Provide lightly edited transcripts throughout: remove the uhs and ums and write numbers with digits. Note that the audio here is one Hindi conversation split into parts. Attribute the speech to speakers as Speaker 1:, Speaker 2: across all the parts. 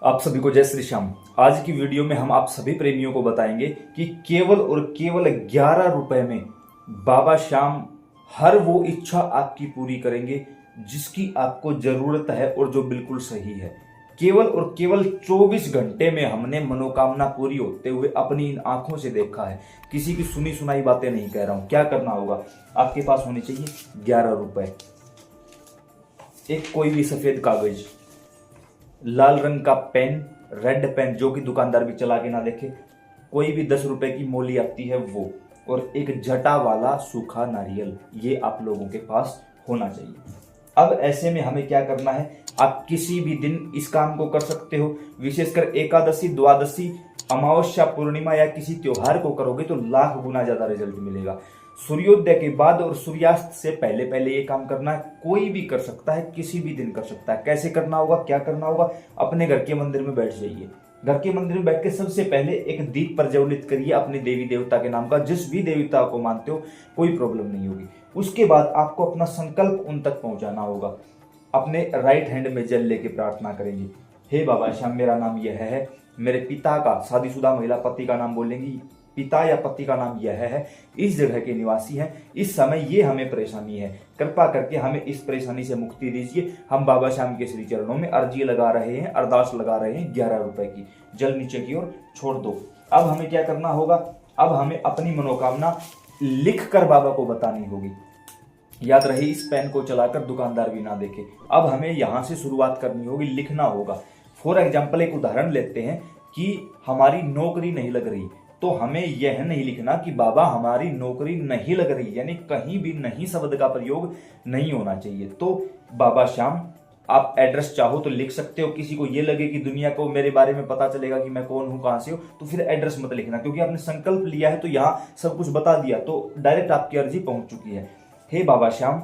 Speaker 1: आप सभी को जय श्री श्याम। आज की वीडियो में हम आप सभी प्रेमियों को बताएंगे कि केवल और केवल 11 रुपए में बाबा श्याम हर वो इच्छा आपकी पूरी करेंगे जिसकी आपको जरूरत है और जो बिल्कुल सही है। केवल और केवल 24 घंटे में हमने मनोकामना पूरी होते हुए अपनी इन आंखों से देखा है। किसी की सुनी सुनाई बातें नहीं कह रहा हूं। क्या करना होगा, आपके पास होने चाहिए 11 रुपए, एक कोई भी सफेद कागज, लाल रंग का पेन, रेड पेन जो कि दुकानदार भी चला के ना देखे, कोई भी 10 रुपए की मोली आती है वो, और एक जटा वाला सूखा नारियल, ये आप लोगों के पास होना चाहिए। अब ऐसे में हमें क्या करना है, आप किसी भी दिन इस काम को कर सकते हो। विशेषकर एकादशी, द्वादशी, अमावस्या, पूर्णिमा या किसी त्योहार को करोगे तो लाख गुना ज्यादा रिजल्ट मिलेगा। सूर्योदय के बाद और सूर्यास्त से पहले पहले ये काम करना है। कोई भी कर सकता है, किसी भी दिन कर सकता है। कैसे करना होगा, क्या करना होगा, अपने घर के मंदिर में बैठ जाइए। घर के मंदिर में बैठ के सबसे पहले एक दीप प्रज्वलित करिए अपने देवी देवता के नाम का, जिस भी देवता को मानते हो, कोई प्रॉब्लम नहीं होगी। उसके बाद आपको अपना संकल्प उन तक पहुंचाना होगा। अपने राइट हैंड में जल लेके प्रार्थना करेंगे, हे बाबा श्याम, मेरा नाम यह है, मेरे पिता का, शादीशुदा महिला पति का नाम बोलेंगी, पिता या पति का नाम यह है, इस जगह के निवासी हैं, इस समय ये हमें परेशानी है, कृपा करके हमें इस परेशानी से मुक्ति दीजिए। हम बाबा श्याम के श्री चरणों में अर्जी लगा रहे हैं, अरदास लगा रहे हैं 11 रुपए की। जल नीचे की ओर छोड़ दो। अब हमें क्या करना होगा, अब हमें अपनी मनोकामना लिख कर बाबा को बतानी होगी। याद रहे, इस पेन को चलाकर दुकानदार भी ना देखे। अब हमें यहां से शुरुआत करनी होगी, लिखना होगा। फॉर एग्जाम्पल एक उदाहरण लेते हैं कि हमारी नौकरी नहीं लग रही, तो हमें यह नहीं लिखना कि बाबा हमारी नौकरी नहीं लग रही, यानी कहीं भी नहीं शब्द का प्रयोग नहीं होना चाहिए। तो बाबा श्याम, आप एड्रेस चाहो तो लिख सकते हो। किसी को ये लगे कि दुनिया को मेरे बारे में पता चलेगा कि मैं कौन हूं, कहां से हूं, तो फिर एड्रेस मत लिखना, क्योंकि आपने संकल्प लिया है तो यहां सब कुछ बता दिया, तो डायरेक्ट आपकी अर्जी पहुंच चुकी है। हे बाबा श्याम,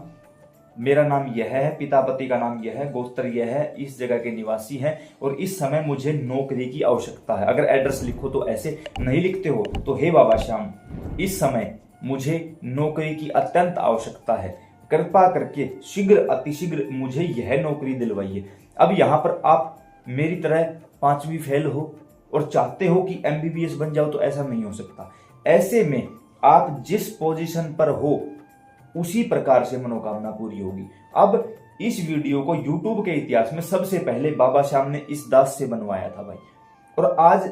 Speaker 1: मेरा नाम यह है, पिता पति का नाम यह है, गोत्र यह है, इस जगह के निवासी हैं, और इस समय मुझे नौकरी की आवश्यकता है। अगर एड्रेस लिखो तो ऐसे नहीं लिखते हो, तो हे बाबा श्याम, इस समय मुझे नौकरी की अत्यंत आवश्यकता है, कृपा करके शीघ्र अतिशीघ्र मुझे यह नौकरी दिलवाइए। अब यहां पर आप मेरी तरह 5वीं फेल हो और चाहते हो कि MBBS बन जाओ, तो ऐसा नहीं हो सकता। ऐसे में आप जिस पोजीशन पर हो उसी प्रकार से मनोकामना पूरी होगी। अब इस वीडियो को YouTube के इतिहास में सबसे पहले बाबा श्याम ने इस दास से बनवाया था भाई, और आज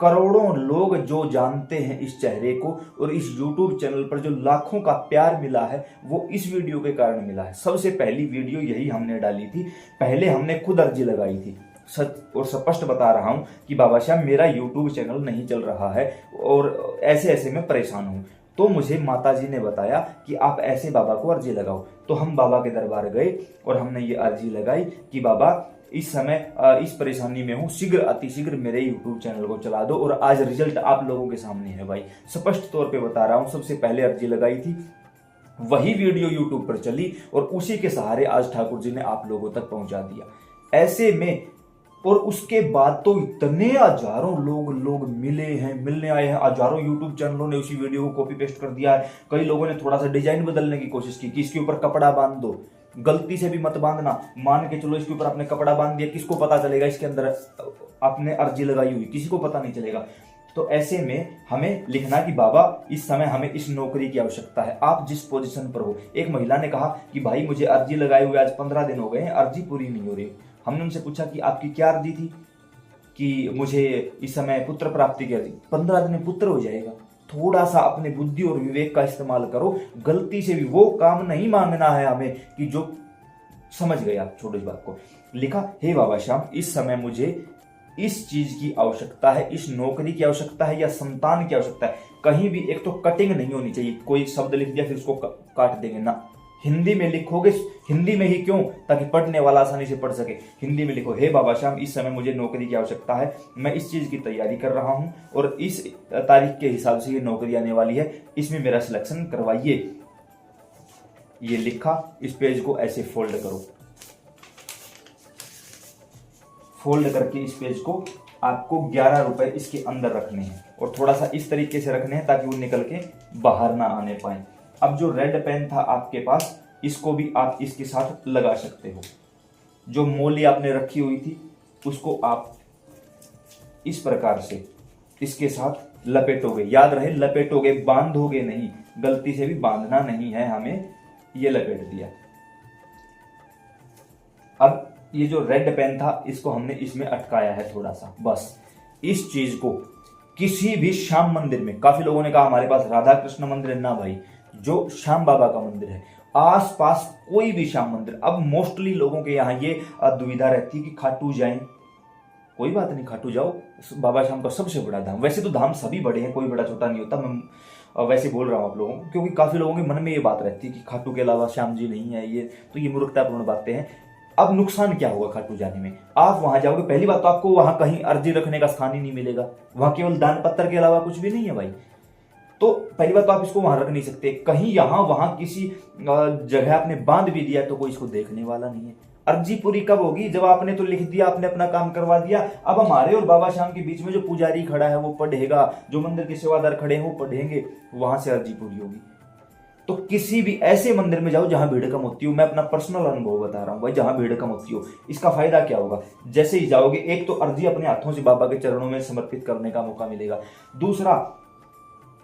Speaker 1: करोड़ों लोग जो जानते हैं इस चेहरे को, और इस YouTube चैनल पर जो लाखों का प्यार मिला है वो इस वीडियो के कारण मिला है। सबसे पहली वीडियो यही हमने डाली थी, पहले हमने खुद अर्जी लगाई थी। सच और स्पष्ट बता रहा हूं कि बाबा श्याम, मेरा YouTube चैनल नहीं चल रहा है और ऐसे ऐसे मैं परेशान हूं। तो मुझे माताजी ने बताया कि आप ऐसे बाबा को अर्जी लगाओ। तो हम बाबा के दरबार गए और हमने ये अर्जी लगाई कि बाबा, इस समय इस परेशानी में हूं, शीघ्र अतिशीघ्र मेरे YouTube चैनल को चला दो। और आज रिजल्ट आप लोगों के सामने है भाई, स्पष्ट तौर पे बता रहा हूं। सबसे पहले अर्जी लगाई थी, वही वीडियो YouTube पर चली और उसी के सहारे आज ठाकुर जी ने आप लोगों तक पहुंचा दिया। ऐसे में और उसके बाद तो इतने हजारों लोग मिलने आए हैं। हजारों YouTube चैनलों ने उसी वीडियो को कॉपी पेस्ट कर दिया है। कई लोगों ने थोड़ा सा डिजाइन बदलने की कोशिश की कि इसके ऊपर कपड़ा बांध दो। गलती से भी मत बांधना, मान के चलो इसके ऊपर आपने कपड़ा बांध दिया, किसको पता चलेगा इसके अंदर आपने अर्जी लगाई हुई, किसी को पता नहीं चलेगा। तो ऐसे में हमें लिखना कि बाबा, इस समय हमें इस नौकरी की आवश्यकता है, आप जिस पोजीशन पर हो। एक महिला ने कहा कि भाई, मुझे अर्जी लगाए हुए आज 15 दिन हो गए हैं, अर्जी पूरी नहीं हो रही। हमने उनसे पूछा कि आपकी क्या अर्जी थी, कि मुझे इस समय पुत्र प्राप्ति की अर्जी। 15 दिन में पुत्र हो जाएगा। थोड़ा सा अपने बुद्धि और विवेक का इस्तेमाल करो। गलती से भी वो काम नहीं मांगना है हमें कि जो समझ गए आप, छोड़ो इस बात को। लिखा, हे बाबा श्याम, इस समय मुझे इस चीज की आवश्यकता है, इस नौकरी की आवश्यकता है या संतान की आवश्यकता है। कहीं भी एक तो कटिंग नहीं होनी चाहिए। कोई शब्द लिख दिया फिर उसको काट देंगे ना। हिंदी में लिखोगे, हिंदी में ही क्यों, ताकि पढ़ने वाला आसानी से पढ़ सके। हिंदी में लिखो, हे बाबा श्याम, इस समय मुझे नौकरी की आवश्यकता है, मैं इस चीज की तैयारी कर रहा हूं और इस तारीख के हिसाब से ये नौकरी आने वाली है, इसमें मेरा सिलेक्शन करवाइए। ये लिखा, इस पेज को ऐसे फोल्ड करो। फोल्ड करके इस पेज को आपको 11 रुपए इसके अंदर रखने हैं, और थोड़ा सा इस तरीके से रखने हैं ताकि वो निकल के बाहर ना आने पाए। अब जो रेड पेन था आपके पास, इसको भी आप इसके साथ लगा सकते हो। जो मोली आपने रखी हुई थी, उसको आप इस प्रकार से इसके साथ लपेटोगे। याद रहे, लपेटोगे, बांधोगे नहीं, गलती से भी बांधना नहीं है हमें। ये लपेट दिया। अब ये जो रेड पेन था इसको हमने इसमें अटकाया है थोड़ा सा, बस। इस चीज को किसी भी श्याम मंदिर में, काफी लोगों ने कहा हमारे पास राधा कृष्ण मंदिर है, ना भाई, जो श्याम बाबा का मंदिर है, आसपास कोई भी श्याम मंदिर। अब मोस्टली लोगों के यहाँ ये दुविधा रहती है कि खाटू जाएं। कोई बात नहीं, खाटू जाओ, बाबा श्याम का सबसे बड़ा धाम। वैसे तो धाम सभी बड़े हैं, कोई बड़ा छोटा नहीं होता, मैं वैसे बोल रहा हूँ आप लोगों को, क्योंकि काफी लोगों के मन में ये बात रहती है कि खाटू के अलावा श्याम जी नहीं है। ये मूर्खतापूर्ण बातें हैं। अब नुकसान क्या होगा खाटू जाने में? आप वहां जाओगे, पहली बात तो आपको वहां कहीं अर्जी रखने का स्थान ही नहीं मिलेगा। वहां केवल दान पत्थर के अलावा कुछ भी नहीं है भाई। तो पहली बात तो आप इसको वहां रख नहीं सकते। कहीं यहां वहां किसी जगह आपने बांध भी दिया तो कोई इसको देखने वाला नहीं है। अर्जी पूरी कब होगी? जब आपने तो लिख दिया, आपने अपना काम करवा दिया। अब हमारे और बाबा श्याम के बीच में जो पुजारी खड़ा है वो पढ़ेगा, जो मंदिर के सेवादार खड़े हैं वो पढ़ेंगे, वहां से अर्जी पूरी होगी। तो किसी भी ऐसे मंदिर में जाओ जहां भीड़ कम होती हो। मैं अपना पर्सनल अनुभव बता रहा हूं भाई, जहां भीड़ कम होती हो। इसका फायदा क्या होगा? जैसे ही जाओगे, एक तो अर्जी अपने हाथों से बाबा के चरणों में समर्पित करने का मौका मिलेगा। दूसरा,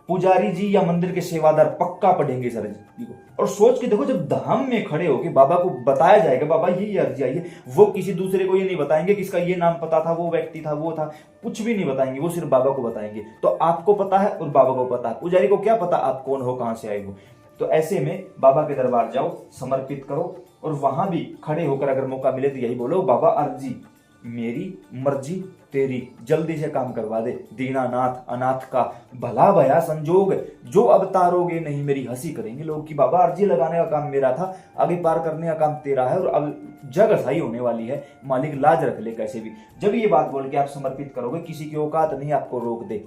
Speaker 1: पुजारी जी या मंदिर के सेवादार पक्का पढ़ेंगे इस अर्जी को। और सोच के देखो, जब धाम में खड़े होके बाबा को बताया जाएगा, बाबा ये अर्जी आई है, वो किसी दूसरे को ये नहीं बताएंगे कि इसका ये नाम पता था, वो व्यक्ति था, वो था, कुछ भी नहीं बताएंगे, वो सिर्फ बाबा को बताएंगे। तो आपको पता है और बाबा को पता है, पुजारी को क्या पता आप कौन हो, कहां से आए हो। तो ऐसे में बाबा के दरबार जाओ, समर्पित करो, और वहां भी खड़े होकर अगर मौका मिले तो यही बोलो, बाबा अर्जी मेरी मर्जी तेरी, जल्दी से काम करवा दे। दीनानाथ अनाथ का भला भया संजोग, जो अब तारोगे नहीं मेरी हंसी करेंगे लोग कि बाबा अर्जी लगाने का काम मेरा था, आगे पार करने का काम तेरा है, और अब जग सही होने वाली है, मालिक लाज रख ले कैसे भी। जब ये बात बोल के आप समर्पित करोगे, किसी की औकात नहीं आपको रोक दे।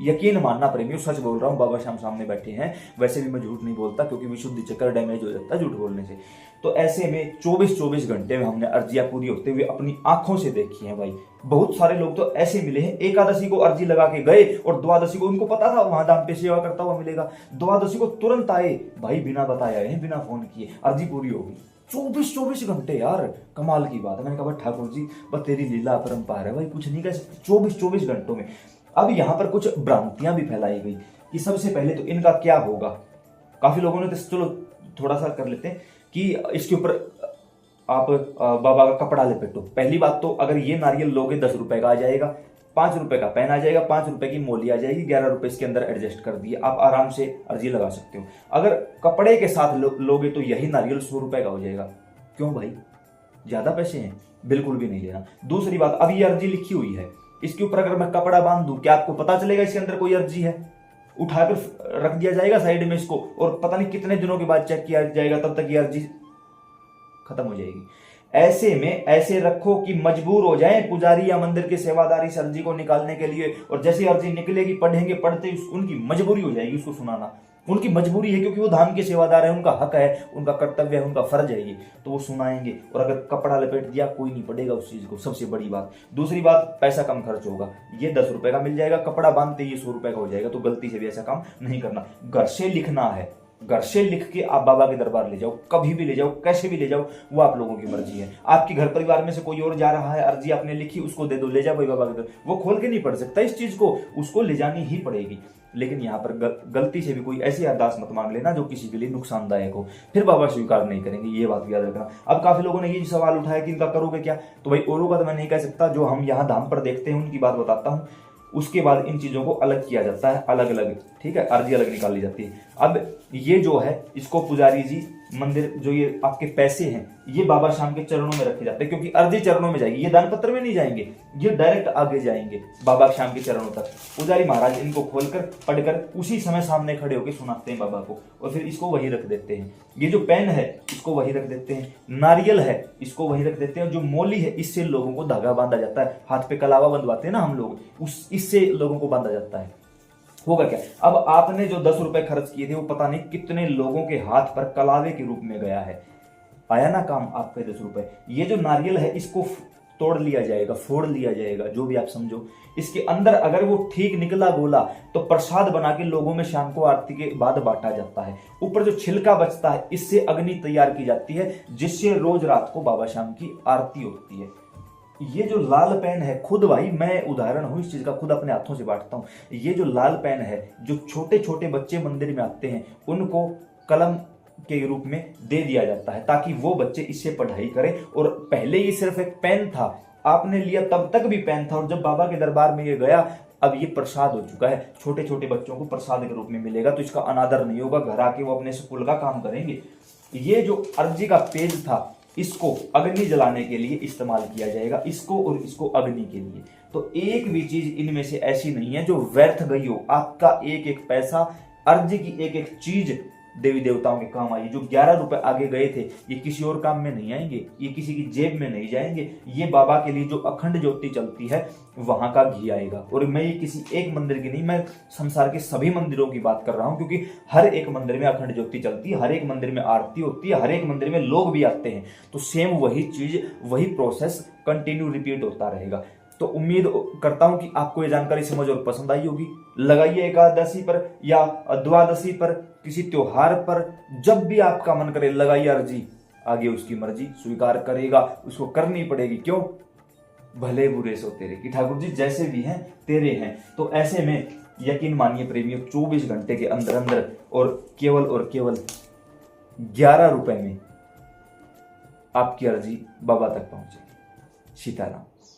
Speaker 1: यकीन मानना प्रेमियों, सच बोल रहा हूं, बाबा श्याम सामने बैठे हैं। वैसे भी मैं झूठ नहीं बोलता, क्योंकि विशुद्धि चक्कर डैमेज हो जाता है झूठ बोलने से। तो ऐसे में 24-24 घंटे में हमने अर्जियां पूरी होते हुए अपनी आंखों से देखी है भाई। बहुत सारे लोग तो ऐसे मिले हैं, एकादशी को अर्जी लगा के गए और द्वादशी को उनको पता था वहां धाम पे सेवा करता हुआ मिलेगा, द्वादशी को तुरंत आए भाई, बिना बताए आए, बिना फोन किए, अर्जी पूरी होगी। 24-24 घंटे यार, कमाल की बात है। मैंने कहा ठाकुर जी बस तेरी लीला अपरंपार है भाई, कुछ नहीं कह सकते 24-24 घंटों में। अब यहाँ पर कुछ भ्रांतियां भी फैलाई गई कि सबसे पहले तो इनका क्या होगा। काफी लोगों ने तो चलो थोड़ा सा कर लेते हैं कि इसके ऊपर आप बाबा का कपड़ा लपेटो। पहली बात तो अगर ये नारियल लोगे 10 रुपए का आ जाएगा, 5 रुपए का पेन आ जाएगा, 5 रुपए की मोली आ जाएगी, 11 रुपए इसके अंदर एडजस्ट कर दिए, आप आराम से अर्जी लगा सकते हो। अगर कपड़े के साथ लोगे तो यही नारियल 100 रुपए का हो जाएगा। क्यों भाई, ज्यादा पैसे हैं? बिल्कुल भी नहीं लेना। दूसरी बात, अब ये अर्जी लिखी हुई है, इसके ऊपर अगर मैं कपड़ा बांध दूं, क्या आपको पता चलेगा इसके अंदर कोई अर्जी है? उठाकर रख दिया जाएगा साइड में इसको, और पता नहीं कितने दिनों के बाद चेक किया जाएगा, तब तक ये अर्जी खत्म हो जाएगी। ऐसे में ऐसे रखो कि मजबूर हो जाएं पुजारी या मंदिर के सेवादार इस अर्जी को निकालने के लिए, और जैसे अर्जी निकलेगी पढ़ेंगे, पढ़ते उनकी मजबूरी हो जाएगी उसको सुनाना। उनकी मजबूरी है, क्योंकि वो धाम के सेवादार है, उनका हक है, उनका कर्तव्य है, उनका फर्ज है ये, तो वो सुनाएंगे। और अगर कपड़ा लपेट दिया, कोई नहीं पढ़ेगा उस चीज को, सबसे बड़ी बात। दूसरी बात, पैसा कम खर्च होगा, ये 10 रुपए का मिल जाएगा, कपड़ा बांधते ये 100 रुपए का हो जाएगा। तो गलती से भी ऐसा काम नहीं करना। घर से लिखना है, घर से लिख के आप बाबा के दरबार ले जाओ, कभी भी ले जाओ, कैसे भी ले जाओ, वो आप लोगों की मर्जी है। आपके घर परिवार में से कोई और जा रहा है, अर्जी आपने लिखी, उसको दे दो, ले जाओ भाई बाबा के दरबार। वो खोल के नहीं पढ़ सकता इस चीज को, उसको ले जानी ही पड़ेगी। लेकिन यहाँ पर गलती से भी कोई ऐसी अरदास मत मांग लेना जो किसी के लिए नुकसानदायक हो, फिर बाबा स्वीकार नहीं करेंगे, ये बात याद रखना। अब काफी लोगों ने ये सवाल उठाया कि इनका करोगे क्या? तो भाई औरों का तो मैं नहीं कह सकता, जो हम यहाँ धाम पर देखते हैं उनकी बात बताता हूँ। उसके बाद इन चीजों को अलग किया जाता है, अलग अलग, ठीक है, अर्जी अलग निकाली जाती है। अब ये जो है, इसको पुजारी जी मंदिर, जो ये आपके पैसे हैं, ये बाबा श्याम के चरणों में रखे जाते हैं, क्योंकि अर्जी चरणों में जाएगी, ये दान पत्र में नहीं जाएंगे, ये डायरेक्ट आगे जाएंगे बाबा श्याम के चरणों तक। पुजारी महाराज इनको खोलकर पढ़कर उसी समय सामने खड़े होकर सुनाते हैं बाबा को, और फिर इसको वहीं रख देते हैं। ये जो पेन है इसको वहीं रख देते हैं, नारियल है इसको वहीं रख देते हैं, जो मोली है इससे लोगों को धागा बांधा जाता है, हाथ पे कलावा बंधवाते हैं ना हम लोग, इससे लोगों को बांधा जाता है। होगा क्या, अब आपने जो 10 रुपए खर्च किए थे वो पता नहीं कितने लोगों के हाथ पर कलावे के रूप में गया है। आया ना काम आपके 10 रुपए। ये जो नारियल है इसको तोड़ लिया जाएगा, फोड़ लिया जाएगा, जो भी आप समझो। इसके अंदर अगर वो ठीक निकला गोला तो प्रसाद बना के लोगों में शाम को आरती के बाद बांटा जाता है। ऊपर जो छिलका बचता है इससे अग्नि तैयार की जाती है, जिससे रोज रात को बाबा श्याम की आरती होती है। ये जो लाल पेन है, खुद भाई मैं उदाहरण हूं इस चीज का, खुद अपने हाथों से बांटता हूं। ये जो लाल पेन है, जो छोटे छोटे बच्चे मंदिर में आते हैं उनको कलम के रूप में दे दिया जाता है ताकि वो बच्चे इससे पढ़ाई करें। और पहले ये सिर्फ एक पेन था, आपने लिया तब तक भी पेन था, और जब बाबा के दरबार में ये गया अब ये प्रसाद हो चुका है, छोटे छोटे बच्चों को प्रसाद के रूप में मिलेगा, तो इसका अनादर नहीं होगा, घर आके वो अपने स्कूल का काम करेंगे। ये जो अर्जी का पेज था इसको अग्नि जलाने के लिए इस्तेमाल किया जाएगा, इसको और इसको अग्नि के लिए। तो एक भी चीज इनमें से ऐसी नहीं है जो व्यर्थ गई हो। आपका एक एक पैसा, अर्जी की एक एक चीज देवी देवताओं के काम आई। जो 11 रुपए आगे गए थे ये किसी और काम में नहीं आएंगे, ये किसी की जेब में नहीं जाएंगे, ये बाबा के लिए जो अखंड ज्योति चलती है वहां का घी आएगा। और मैं ये किसी एक मंदिर की नहीं, मैं संसार के सभी मंदिरों की बात कर रहा हूं, क्योंकि हर एक मंदिर में अखंड ज्योति चलती है, हर एक मंदिर में आरती होती है, हर एक मंदिर में लोग भी आते हैं। तो सेम वही चीज, वही प्रोसेस कंटिन्यू रिपीट होता रहेगा। तो उम्मीद करता हूं कि आपको ये जानकारी समझ और पसंद आई होगी। लगाइए एकादशी पर या द्वादशी पर, किसी त्योहार पर, जब भी आपका मन करे लगाइए अर्जी, आगे उसकी मर्जी, स्वीकार करेगा, उसको करनी पड़ेगी। क्यों? भले बुरे सो तेरे, कि ठाकुर जी जैसे भी हैं तेरे हैं। तो ऐसे में यकीन मानिए प्रेमियों, 24 घंटे के अंदर अंदर और केवल 11 रुपए में आपकी अर्जी बाबा तक पहुंचेगी। सीताराम।